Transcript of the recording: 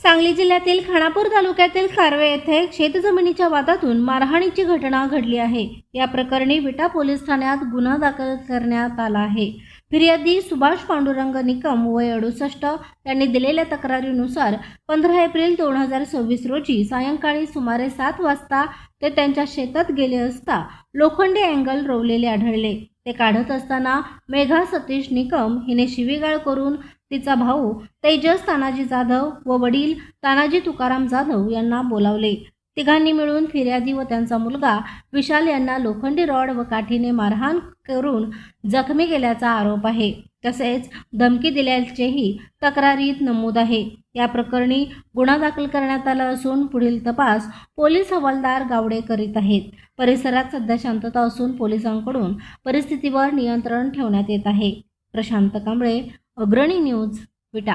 सांगली जिल्ह्यातील खानापूर तालुक्यातील कारवे येथे शेतजमिनीच्या वादातून मारहाणीची घटना घडली आहे। या प्रकरणी विटा पोलीस ठाण्यात गुन्हा दाखल करण्यात आला आहे। फिर्यादी सुभाष पांडुरंग निकम वय 68 यांनी दिलेल्या तक्रारीनुसार 15 एप्रिल 2026 रोजी सायंकाळी सुमारे 7 वाजता ते त्यांच्या शेतात गेले असता लोखंडी अँगल रोवलेले आढळले। ते काढत असताना मेघा सतीश निकम हिने शिवीगाळ करून तिचा भाऊ तेजस तानाजी जाधव व वडील तानाजी तुकाराम जाधव यांना बोलावले। तिघांनी मिळून फिर्यादी व त्यांचा मुलगा विशाल यांना लोखंडी रॉड व काठीने मारहाण करून जखमी केल्याचा आरोप आहे। तसेच धमकी दिल्याचेही तक्रारीत नमूद आहे। या प्रकरणी गुन्हा दाखल करण्यात आला असून पुढील तपास पोलीस हवालदार गावडे करीत आहेत। परिसरात सध्या शांतता असून पोलिसांकडून परिस्थितीवर नियंत्रण ठेवण्यात येत आहे। प्रशांत कांबळे, अग्रणी न्यूज, विटा।